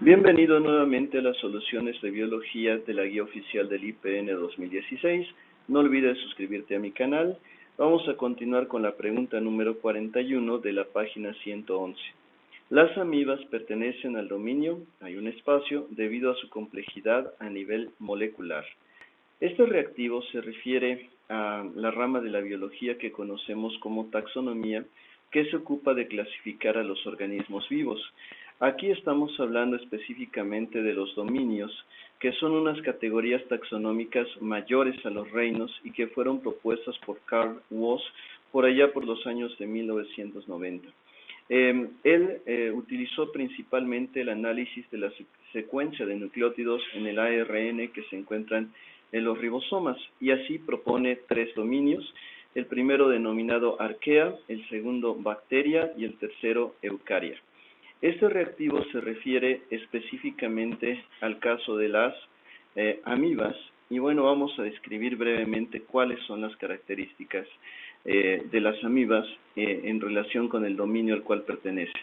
Bienvenido nuevamente a las soluciones de biología de la guía oficial del IPN 2016. No olvides suscribirte a mi canal. Vamos a continuar con la pregunta número 41 de la página 111. Las amibas pertenecen al dominio, hay un espacio, debido a su complejidad a nivel molecular. Este reactivo se refiere a la rama de la biología que conocemos como taxonomía, que se ocupa de clasificar a los organismos vivos. Aquí estamos hablando específicamente de los dominios, que son unas categorías taxonómicas mayores a los reinos y que fueron propuestas por Carl Woese por allá por los años de 1990. Él utilizó principalmente el análisis de la secuencia de nucleótidos en el ARN que se encuentran en los ribosomas y así propone tres dominios, el primero denominado arquea, el segundo bacteria y el tercero eucaria. Este reactivo se refiere específicamente al caso de las amibas y bueno, vamos a describir brevemente cuáles son las características de las amibas en relación con el dominio al cual pertenece.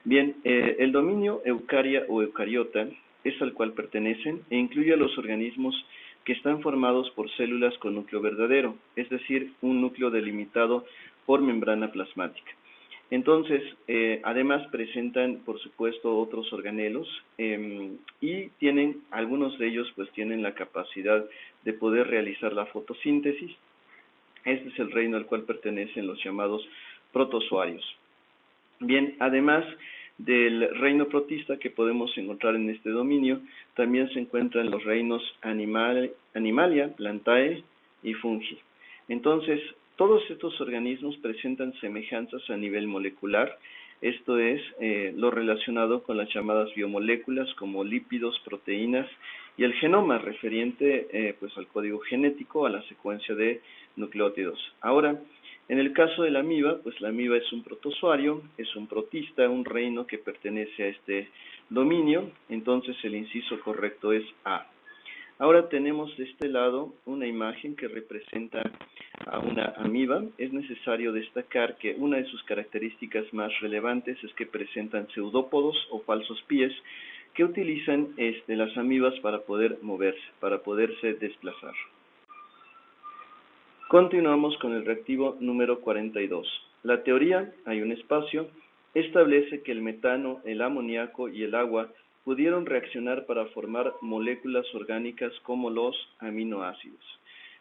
Bien, el dominio eucaria o eucariota es al cual pertenecen e incluye a los organismos que están formados por células con núcleo verdadero, es decir, un núcleo delimitado por membrana plasmática. Entonces, además presentan, por supuesto, otros organelos y tienen, algunos de ellos pues tienen la capacidad de poder realizar la fotosíntesis. Este es el reino al cual pertenecen los llamados protozoarios. Bien, además del reino protista que podemos encontrar en este dominio, también se encuentran los reinos Animalia, Plantae y Fungi. Entonces, todos estos organismos presentan semejanzas a nivel molecular, esto es lo relacionado con las llamadas biomoléculas como lípidos, proteínas y el genoma referiente pues al código genético, a la secuencia de nucleótidos. Ahora, en el caso de la amiba, pues la amiba es un protozoario, es un protista, un reino que pertenece a este dominio, entonces el inciso correcto es A. Ahora tenemos de este lado una imagen que representa a una amiba. Es necesario destacar que una de sus características más relevantes es que presentan pseudópodos o falsos pies que utilizan las amibas para poder moverse, para poderse desplazar. Continuamos con el reactivo número 42. La teoría, hay un espacio, establece que el metano, el amoníaco y el agua pudieron reaccionar para formar moléculas orgánicas como los aminoácidos.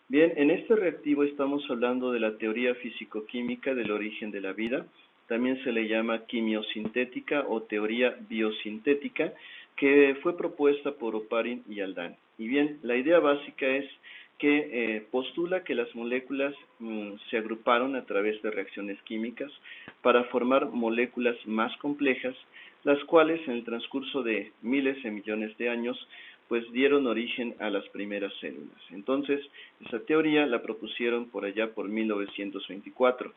Bien, en este reactivo estamos hablando de la teoría físico-química del origen de la vida, también se le llama quimiosintética o teoría biosintética, que fue propuesta por Oparin y Haldane. Y bien, la idea básica es que postula que las moléculas se agruparon a través de reacciones químicas para formar moléculas más complejas, las cuales en el transcurso de miles de millones de años pues dieron origen a las primeras células. Entonces, esa teoría la propusieron por allá por 1924.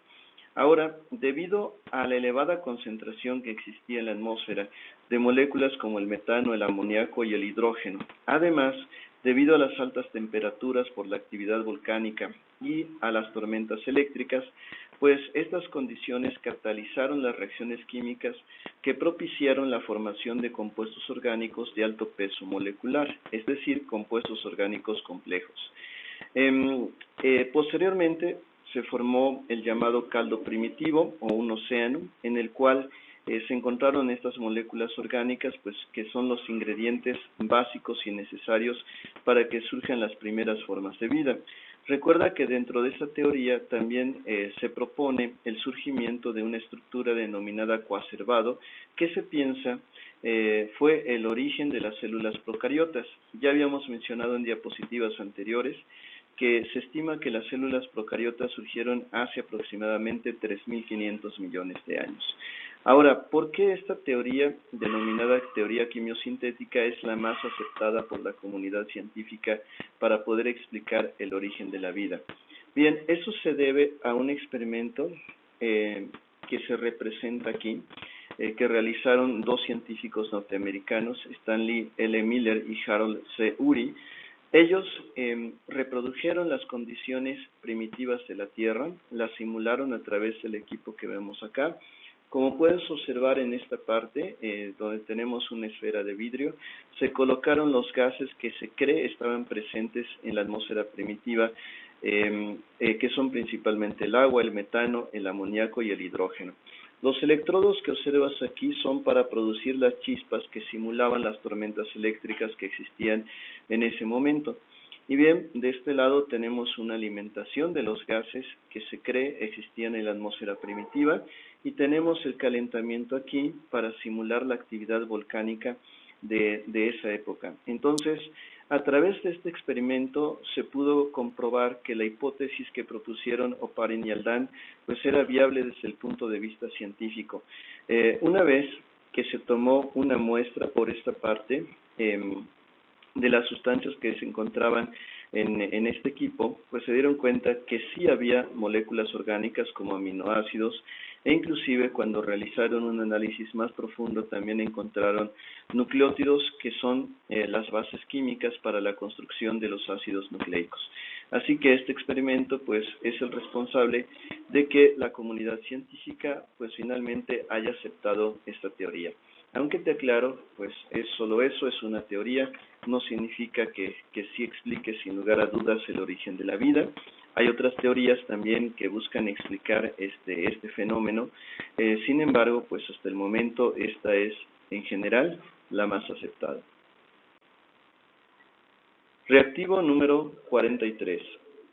Ahora, debido a la elevada concentración que existía en la atmósfera de moléculas como el metano, el amoníaco y el hidrógeno, además, debido a las altas temperaturas por la actividad volcánica y a las tormentas eléctricas, pues estas condiciones catalizaron las reacciones químicas que propiciaron la formación de compuestos orgánicos de alto peso molecular, es decir, compuestos orgánicos complejos. Posteriormente se formó el llamado caldo primitivo o un océano en el cual se encontraron estas moléculas orgánicas, pues que son los ingredientes básicos y necesarios para que surjan las primeras formas de vida. Recuerda que dentro de esa teoría también se propone el surgimiento de una estructura denominada coacervado, que se piensa fue el origen de las células procariotas. Ya habíamos mencionado en diapositivas anteriores que se estima que las células procariotas surgieron hace aproximadamente 3.500 millones de años. Ahora, ¿por qué esta teoría, denominada teoría quimiosintética, es la más aceptada por la comunidad científica para poder explicar el origen de la vida? Bien, eso se debe a un experimento que se representa aquí, que realizaron dos científicos norteamericanos, Stanley L. Miller y Harold C. Urey. Ellos reprodujeron las condiciones primitivas de la Tierra, las simularon a través del equipo que vemos acá, Como puedes observar en esta parte, donde tenemos una esfera de vidrio, se colocaron los gases que se cree estaban presentes en la atmósfera primitiva, que son principalmente el agua, el metano, el amoníaco y el hidrógeno. Los electrodos que observas aquí son para producir las chispas que simulaban las tormentas eléctricas que existían en ese momento. Y bien, de este lado tenemos una alimentación de los gases que se cree existían en la atmósfera primitiva y tenemos el calentamiento aquí para simular la actividad volcánica de esa época. Entonces, a través de este experimento se pudo comprobar que la hipótesis que propusieron Oparin y Haldane pues era viable desde el punto de vista científico. Una vez que se tomó una muestra por esta parte, de las sustancias que se encontraban en este equipo, pues se dieron cuenta que sí había moléculas orgánicas como aminoácidos, e inclusive cuando realizaron un análisis más profundo también encontraron nucleótidos que son las bases químicas para la construcción de los ácidos nucleicos. Así que este experimento pues es el responsable de que la comunidad científica pues finalmente haya aceptado esta teoría. Aunque te aclaro, pues es solo eso, es una teoría, no significa que sí explique sin lugar a dudas el origen de la vida. Hay otras teorías también que buscan explicar este fenómeno, sin embargo, pues hasta el momento esta es en general la más aceptada. Reactivo número 43.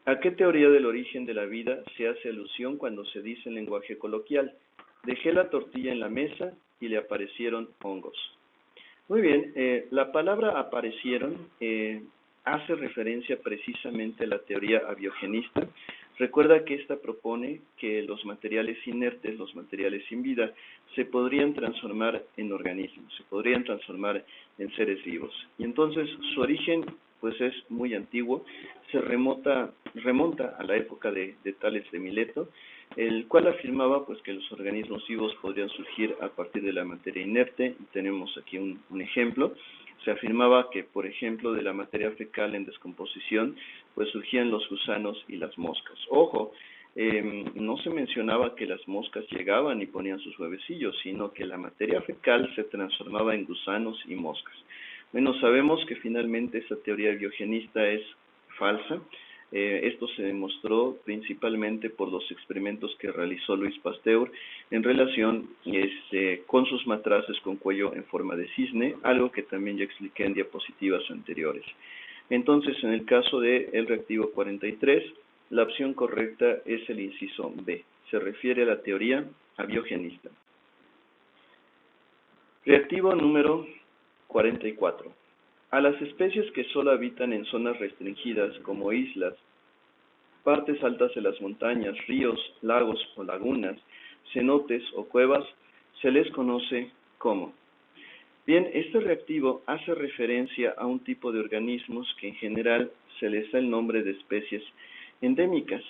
¿A qué teoría del origen de la vida se hace alusión cuando se dice en lenguaje coloquial? Dejé la tortilla en la mesa y le aparecieron hongos. Muy bien, la palabra aparecieron hace referencia precisamente a la teoría abiogenista. Recuerda que esta propone que los materiales inertes, los materiales sin vida, se podrían transformar en organismos, se podrían transformar en seres vivos. Y entonces su origen pues es muy antiguo, se remonta a la época de Tales de Mileto, el cual afirmaba pues que los organismos vivos podrían surgir a partir de la materia inerte. Tenemos aquí un ejemplo. Se afirmaba que, por ejemplo, de la materia fecal en descomposición, pues surgían los gusanos y las moscas. Ojo, no se mencionaba que las moscas llegaban y ponían sus huevecillos, sino que la materia fecal se transformaba en gusanos y moscas. Bueno, sabemos que finalmente esa teoría biogenista es falsa. Esto se demostró principalmente por los experimentos que realizó Luis Pasteur en relación con sus matraces con cuello en forma de cisne, algo que también ya expliqué en diapositivas anteriores. Entonces, en el caso del reactivo 43, la opción correcta es el inciso B. Se refiere a la teoría abiogenista. Reactivo número 44. A las especies que solo habitan en zonas restringidas como islas, partes altas de las montañas, ríos, lagos o lagunas, cenotes o cuevas, se les conoce como. Bien, este reactivo hace referencia a un tipo de organismos que en general se les da el nombre de especies endémicas.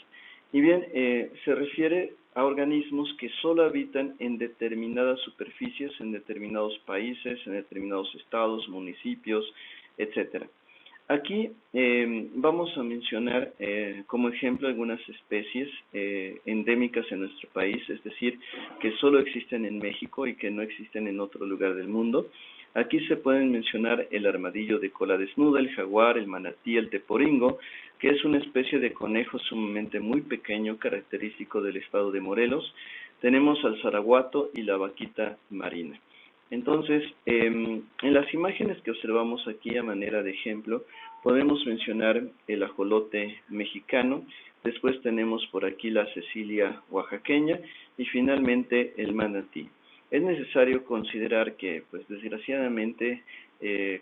Y bien, se refiere a organismos que solo habitan en determinadas superficies, en determinados países, en determinados estados, municipios, etcétera. Aquí vamos a mencionar como ejemplo algunas especies endémicas en nuestro país, es decir, que solo existen en México y que no existen en otro lugar del mundo. Aquí se pueden mencionar el armadillo de cola desnuda, el jaguar, el manatí, el teporingo, que es una especie de conejo sumamente muy pequeño, característico del estado de Morelos. Tenemos al zaraguato y la vaquita marina. Entonces, en las imágenes que observamos aquí a manera de ejemplo, podemos mencionar el ajolote mexicano, después tenemos por aquí la cecilia oaxaqueña y finalmente el manatí. Es necesario considerar que, pues desgraciadamente,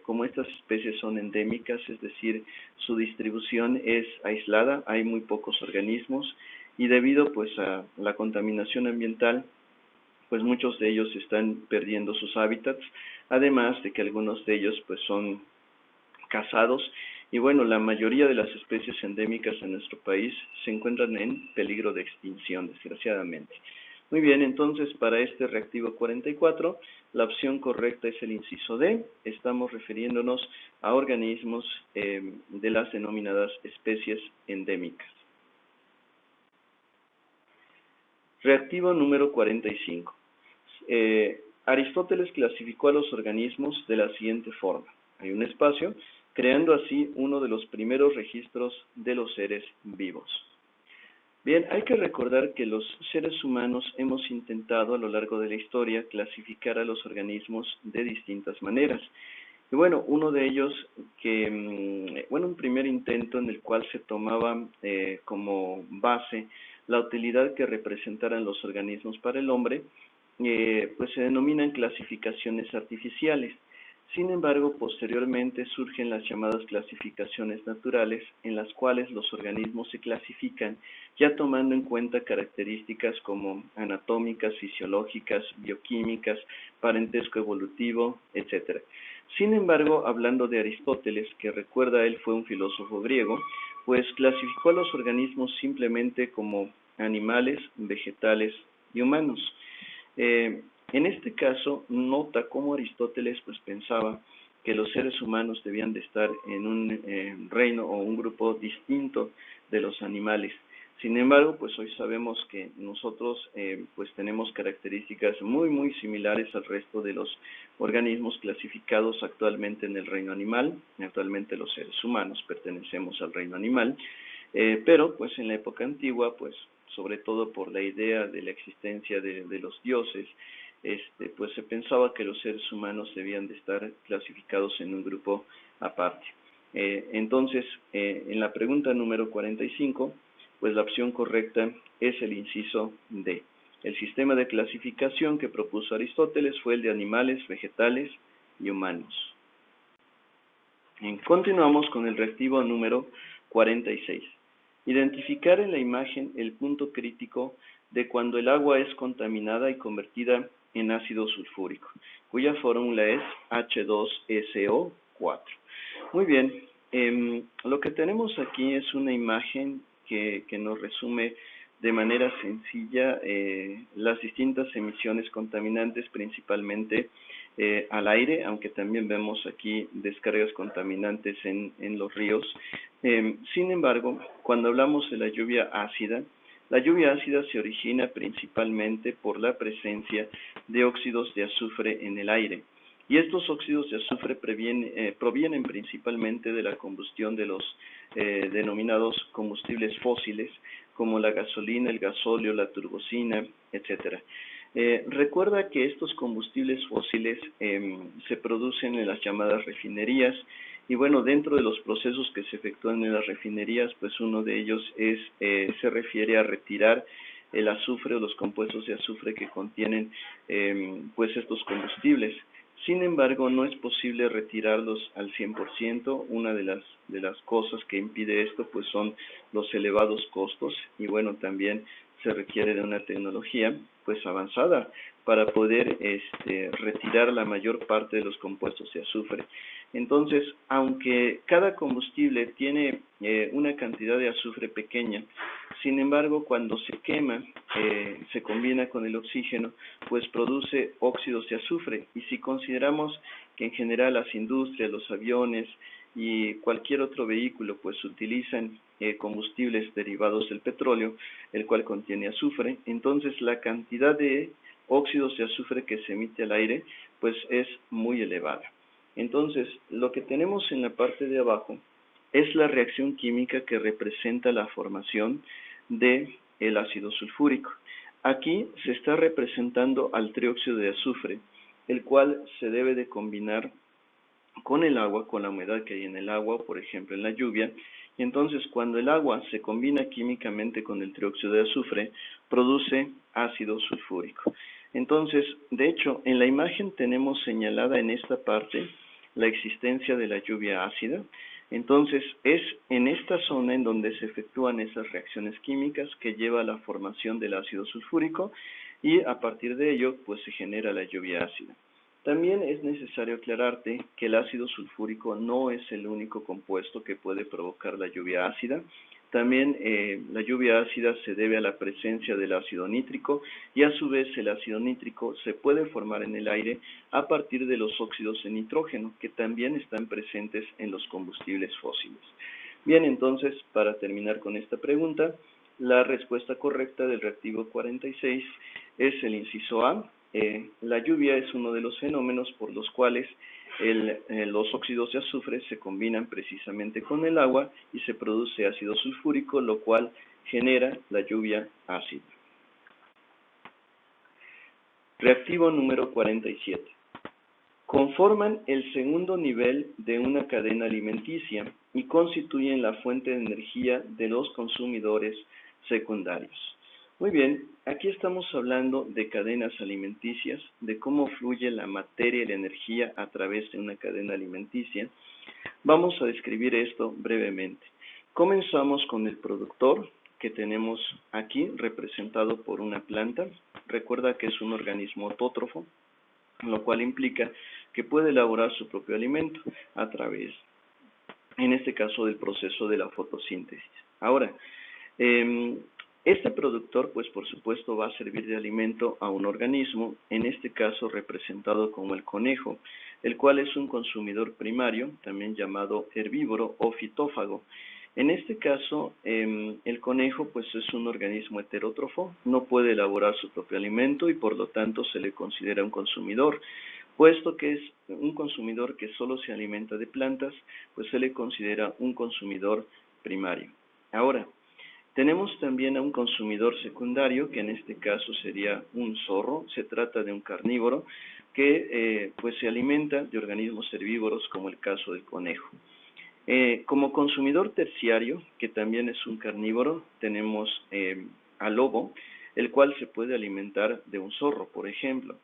como estas especies son endémicas, es decir, su distribución es aislada, hay muy pocos organismos y debido pues a la contaminación ambiental, pues muchos de ellos están perdiendo sus hábitats, además de que algunos de ellos pues son cazados y bueno, la mayoría de las especies endémicas en nuestro país se encuentran en peligro de extinción, desgraciadamente. Muy bien, entonces para este reactivo 44, la opción correcta es el inciso D. Estamos refiriéndonos a organismos de las denominadas especies endémicas. Reactivo número 45. Aristóteles clasificó a los organismos de la siguiente forma. Hay un espacio, creando así uno de los primeros registros de los seres vivos. Bien, hay que recordar que los seres humanos hemos intentado a lo largo de la historia clasificar a los organismos de distintas maneras. Y bueno, uno de ellos un primer intento en el cual se tomaba como base la utilidad que representaran los organismos para el hombre, pues se denominan clasificaciones artificiales. Sin embargo, posteriormente surgen las llamadas clasificaciones naturales, en las cuales los organismos se clasifican ya tomando en cuenta características como anatómicas, fisiológicas, bioquímicas, parentesco evolutivo, etc. Sin embargo, hablando de Aristóteles, que recuerda él fue un filósofo griego, pues clasificó a los organismos simplemente como animales, vegetales y humanos. En este caso, nota cómo Aristóteles pues pensaba que los seres humanos debían de estar en un reino o un grupo distinto de los animales. Sin embargo, pues hoy sabemos que nosotros pues tenemos características muy similares al resto de los organismos clasificados actualmente en el reino animal. Actualmente los seres humanos pertenecemos al reino animal, pero pues en la época antigua, pues sobre todo por la idea de la existencia de los dioses, pues se pensaba que los seres humanos debían de estar clasificados en un grupo aparte. Entonces, en la pregunta número 45, pues la opción correcta es el inciso D. El sistema de clasificación que propuso Aristóteles fue el de animales, vegetales y humanos. Continuamos con el reactivo número 46. Identificar en la imagen el punto crítico de cuando el agua es contaminada y convertida en ácido sulfúrico, cuya fórmula es H2SO4. Muy bien, lo que tenemos aquí es una imagen que nos resume de manera sencilla las distintas emisiones contaminantes, principalmente al aire, aunque también vemos aquí descargas contaminantes en los ríos. Sin embargo, cuando hablamos de la lluvia ácida se origina principalmente por la presencia de óxidos de azufre en el aire. Y estos óxidos de azufre provienen principalmente de la combustión de los denominados combustibles fósiles, como la gasolina, el gasóleo, la turbocina, etcétera. Recuerda que estos combustibles fósiles se producen en las llamadas refinerías, y bueno, dentro de los procesos que se efectúan en las refinerías, pues uno de ellos se refiere a retirar el azufre o los compuestos de azufre que contienen pues estos combustibles. Sin embargo, no es posible retirarlos al 100%. Una de las cosas que impide esto pues son los elevados costos, y bueno, también se requiere de una tecnología pues avanzada para poder retirar la mayor parte de los compuestos de azufre. Entonces, aunque cada combustible tiene una cantidad de azufre pequeña, sin embargo, cuando se quema, se combina con el oxígeno, pues produce óxidos de azufre. Y si consideramos que en general las industrias, los aviones y cualquier otro vehículo pues utilizan combustibles derivados del petróleo, el cual contiene azufre, entonces la cantidad de óxidos de azufre que se emite al aire pues es muy elevada. Entonces, lo que tenemos en la parte de abajo es la reacción química que representa la formación del ácido sulfúrico. Aquí se está representando al trióxido de azufre, el cual se debe de combinar con el agua, con la humedad que hay en el agua, por ejemplo en la lluvia, y entonces cuando el agua se combina químicamente con el trióxido de azufre, produce ácido sulfúrico. Entonces, de hecho, en la imagen tenemos señalada en esta parte la existencia de la lluvia ácida. Entonces, es en esta zona en donde se efectúan esas reacciones químicas que lleva a la formación del ácido sulfúrico, y a partir de ello, pues se genera la lluvia ácida. También es necesario aclararte que el ácido sulfúrico no es el único compuesto que puede provocar la lluvia ácida. También la lluvia ácida se debe a la presencia del ácido nítrico, y a su vez el ácido nítrico se puede formar en el aire a partir de los óxidos de nitrógeno, que también están presentes en los combustibles fósiles. Bien, entonces, para terminar con esta pregunta, la respuesta correcta del reactivo 46 es el inciso A, la lluvia es uno de los fenómenos por los cuales los óxidos de azufre se combinan precisamente con el agua y se produce ácido sulfúrico, lo cual genera la lluvia ácida. Reactivo número 47. Conforman el segundo nivel de una cadena alimenticia y constituyen la fuente de energía de los consumidores secundarios. Muy bien, aquí estamos hablando de cadenas alimenticias, de cómo fluye la materia y la energía a través de una cadena alimenticia. Vamos a describir esto brevemente. Comenzamos con el productor, que tenemos aquí representado por una planta. Recuerda que es un organismo autótrofo, lo cual implica que puede elaborar su propio alimento a través, en este caso, del proceso de la fotosíntesis. Ahora, este productor, pues por supuesto, va a servir de alimento a un organismo, en este caso representado como el conejo, el cual es un consumidor primario, también llamado herbívoro o fitófago. En este caso, el conejo pues es un organismo heterótrofo, no puede elaborar su propio alimento y por lo tanto se le considera un consumidor. Puesto que es un consumidor que solo se alimenta de plantas, pues se le considera un consumidor primario. Ahora, tenemos también a un consumidor secundario, que en este caso sería un zorro. Se trata de un carnívoro que pues se alimenta de organismos herbívoros, como el caso del conejo. Como consumidor terciario, que también es un carnívoro, tenemos al lobo, el cual se puede alimentar de un zorro, por ejemplo.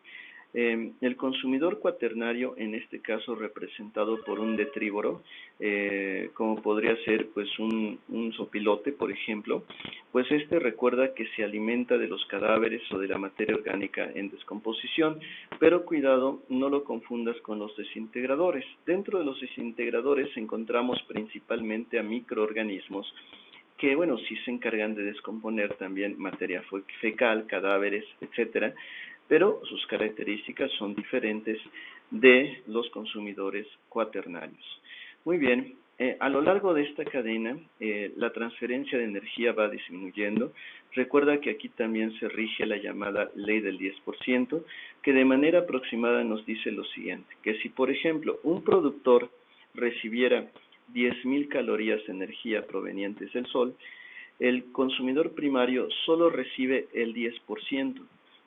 El consumidor cuaternario, en este caso representado por un detríboro, como podría ser pues un zopilote, por ejemplo, pues este recuerda que se alimenta de los cadáveres o de la materia orgánica en descomposición, pero cuidado, no lo confundas con los desintegradores. Dentro de los desintegradores encontramos principalmente a microorganismos que, bueno, sí se encargan de descomponer también materia fecal, cadáveres, etcétera, pero sus características son diferentes de los consumidores cuaternarios. Muy bien, a lo largo de esta cadena, la transferencia de energía va disminuyendo. Recuerda que aquí también se rige la llamada ley del 10%, que de manera aproximada nos dice lo siguiente, que si, por ejemplo, un productor recibiera 10.000 calorías de energía provenientes del sol, el consumidor primario solo recibe el 10%.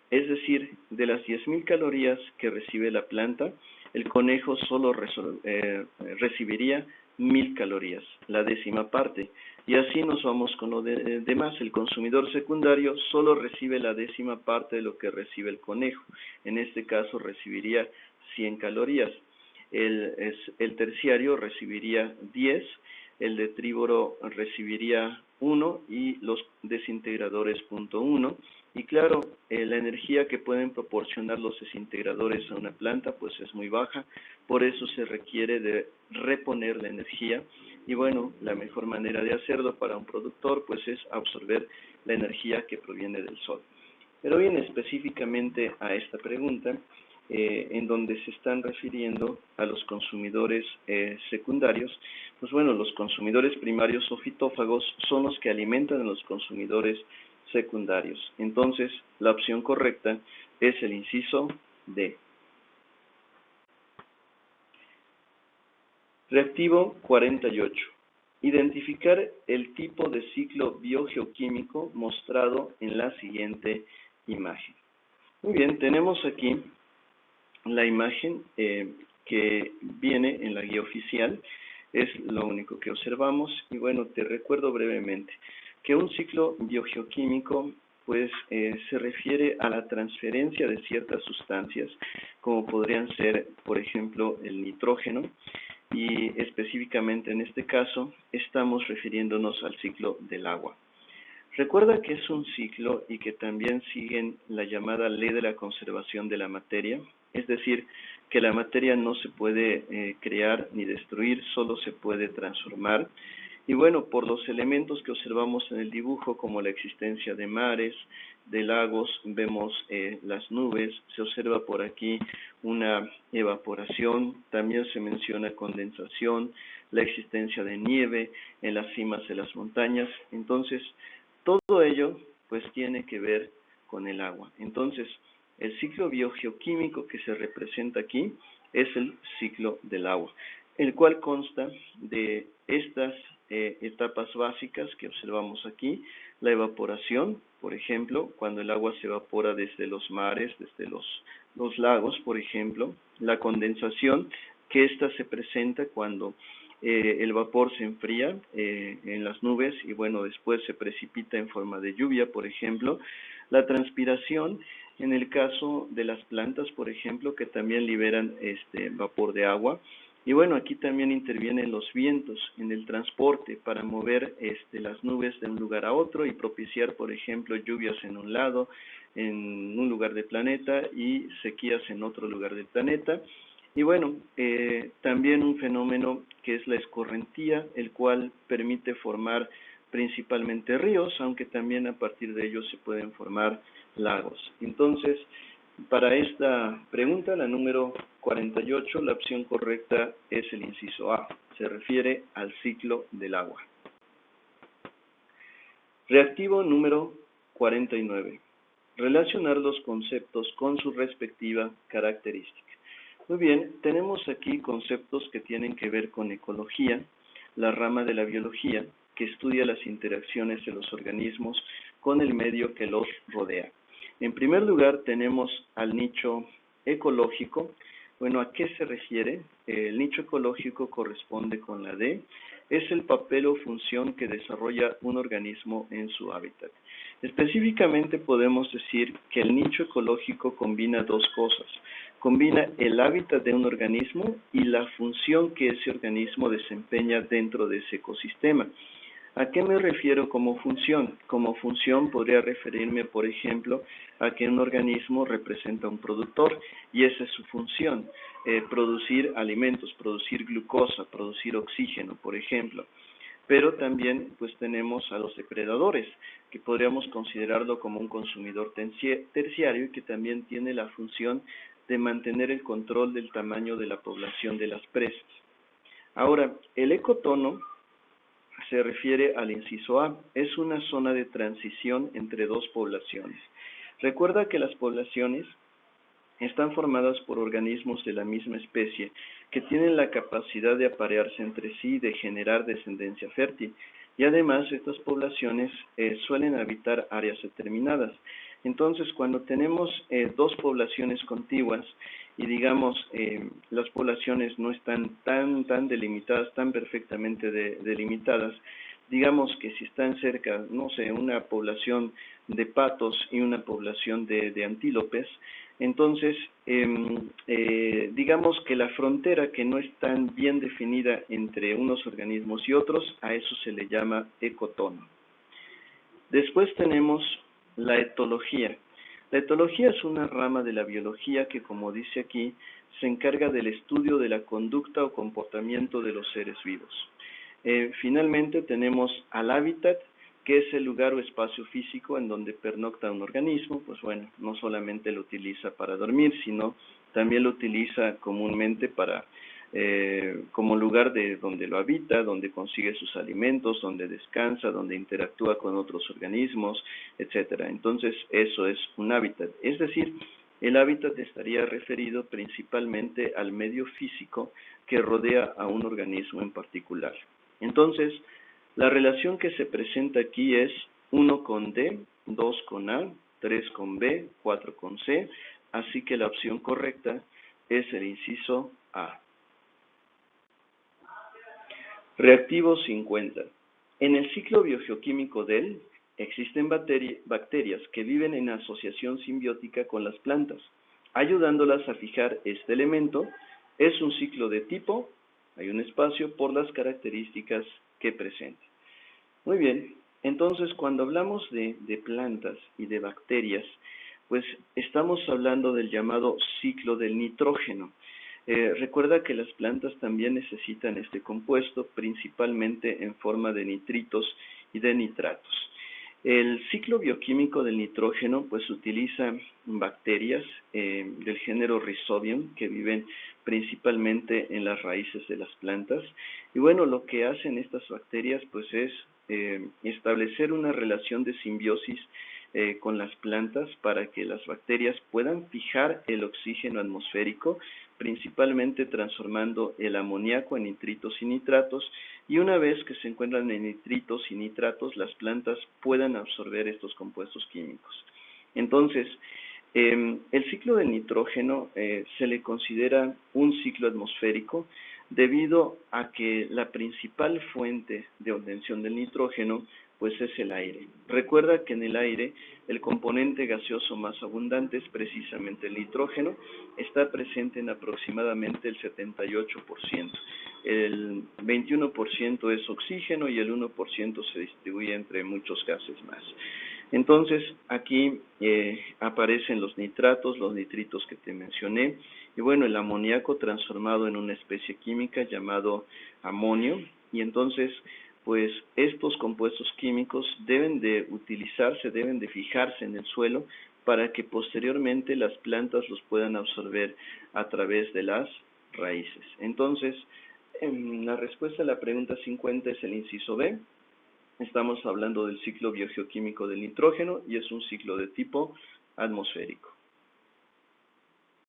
Es decir, de las 10.000 calorías que recibe la planta, el conejo solo recibiría 1.000 calorías, la décima parte. Y así nos vamos con lo demás. El consumidor secundario solo recibe la décima parte de lo que recibe el conejo. En este caso recibiría 100 calorías. El terciario recibiría 10, el detríboro recibiría 1 y los desintegradores 0.1. Y claro, la energía que pueden proporcionar los desintegradores a una planta pues es muy baja, por eso se requiere de reponer la energía. Y bueno, la mejor manera de hacerlo para un productor pues es absorber la energía que proviene del sol. Pero bien, específicamente a esta pregunta, en donde se están refiriendo a los consumidores secundarios, pues bueno, los consumidores primarios o fitófagos son los que alimentan a los consumidores secundarios. Entonces, la opción correcta es el inciso D. Reactivo 48. Identificar el tipo de ciclo biogeoquímico mostrado en la siguiente imagen. Muy bien, tenemos aquí la imagen que viene en la guía oficial, es lo único que observamos. Y bueno, te recuerdo brevemente que un ciclo biogeoquímico pues se refiere a la transferencia de ciertas sustancias, como podrían ser, por ejemplo, el nitrógeno, y específicamente en este caso estamos refiriéndonos al ciclo del agua. Recuerda que es un ciclo y que también siguen la llamada ley de la conservación de la materia, es decir, que la materia no se puede crear ni destruir, solo se puede transformar. Y bueno, por los elementos que observamos en el dibujo, como la existencia de mares, de lagos, vemos las nubes, se observa por aquí una evaporación, también se menciona condensación, la existencia de nieve en las cimas de las montañas. Entonces, todo ello pues tiene que ver con el agua. Entonces, El ciclo biogeoquímico que se representa aquí es el ciclo del agua, el cual consta de estas etapas básicas que observamos aquí: la evaporación, por ejemplo, cuando el agua se evapora desde los mares, desde los lagos, por ejemplo; la condensación, que ésta se presenta cuando el vapor se enfría en las nubes y bueno, después se precipita en forma de lluvia, por ejemplo; la transpiración, en el caso de las plantas, por ejemplo, que también liberan vapor de agua. Y bueno, aquí también intervienen los vientos en el transporte para mover las nubes de un lugar a otro y propiciar, por ejemplo, lluvias en un lado, en un lugar del planeta, y sequías en otro lugar del planeta. Y bueno, también un fenómeno que es la escorrentía, el cual permite formar principalmente ríos, aunque también a partir de ellos se pueden formar lagos. Entonces, para esta pregunta, la número 48, la opción correcta es el inciso A. Se refiere al ciclo del agua. Reactivo número 49. Relacionar los conceptos con su respectiva característica. Muy bien, tenemos aquí conceptos que tienen que ver con ecología, la rama de la biología, que estudia las interacciones de los organismos con el medio que los rodea. En primer lugar, tenemos al nicho ecológico. Bueno, ¿a qué se refiere? El nicho ecológico corresponde con la D. Es el papel o función que desarrolla un organismo en su hábitat. Específicamente podemos decir que el nicho ecológico combina dos cosas. Combina el hábitat de un organismo y la función que ese organismo desempeña dentro de ese ecosistema. ¿A qué me refiero como función? Como función podría referirme, por ejemplo, a que un organismo representa un productor y esa es su función: producir alimentos, producir glucosa, producir oxígeno, por ejemplo. Pero también pues tenemos a los depredadores, que podríamos considerarlo como un consumidor terciario y que también tiene la función de mantener el control del tamaño de la población de las presas. Ahora, el ecotono se refiere al inciso A. Es una zona de transición entre dos poblaciones. Recuerda que las poblaciones están formadas por organismos de la misma especie que tienen la capacidad de aparearse entre sí y de generar descendencia fértil. Y además estas poblaciones suelen habitar áreas determinadas. Entonces, cuando tenemos dos poblaciones contiguas y digamos las poblaciones no están tan delimitadas, tan perfectamente delimitadas, digamos que si están cerca, no sé, una población de patos y una población de antílopes, entonces digamos que la frontera que no es tan bien definida entre unos organismos y otros, a eso se le llama ecotono. Después tenemos la etología. La etología es una rama de la biología que, como dice aquí, se encarga del estudio de la conducta o comportamiento de los seres vivos. Finalmente tenemos al hábitat, que es el lugar o espacio físico en donde pernocta un organismo. Pues bueno, no solamente lo utiliza para dormir, sino también lo utiliza comúnmente como lugar de donde lo habita, donde consigue sus alimentos, donde descansa, donde interactúa con otros organismos, etcétera. Entonces, eso es un hábitat. Es decir, el hábitat estaría referido principalmente al medio físico que rodea a un organismo en particular. Entonces, la relación que se presenta aquí es 1 con D, 2 con A, 3 con B, 4 con C, así que la opción correcta es el inciso A. Reactivo 50. En el ciclo biogeoquímico del existen bacterias que viven en asociación simbiótica con las plantas, ayudándolas a fijar este elemento. Es un ciclo de tipo, hay un espacio, por las características que presenta. Muy bien, entonces cuando hablamos de plantas y de bacterias, pues estamos hablando del llamado ciclo del nitrógeno. Recuerda que las plantas también necesitan este compuesto, principalmente en forma de nitritos y de nitratos. El ciclo bioquímico del nitrógeno pues utiliza bacterias del género Rhizobium que viven principalmente en las raíces de las plantas. Y bueno, lo que hacen estas bacterias pues es establecer una relación de simbiosis con las plantas para que las bacterias puedan fijar el oxígeno atmosférico, principalmente transformando el amoníaco en nitritos y nitratos, y una vez que se encuentran en nitritos y nitratos, las plantas puedan absorber estos compuestos químicos. Entonces, el ciclo del nitrógeno se le considera un ciclo atmosférico debido a que la principal fuente de obtención del nitrógeno pues es el aire. Recuerda que en el aire el componente gaseoso más abundante es precisamente el nitrógeno, está presente en aproximadamente el 78%. El 21% es oxígeno y el 1% se distribuye entre muchos gases más. Entonces, aquí aparecen los nitratos, los nitritos que te mencioné, y bueno, el amoníaco transformado en una especie química llamado amonio, y entonces, pues estos compuestos químicos deben de utilizarse, deben de fijarse en el suelo para que posteriormente las plantas los puedan absorber a través de las raíces. Entonces, la respuesta a la pregunta 50 es el inciso B. Estamos hablando del ciclo biogeoquímico del nitrógeno y es un ciclo de tipo atmosférico.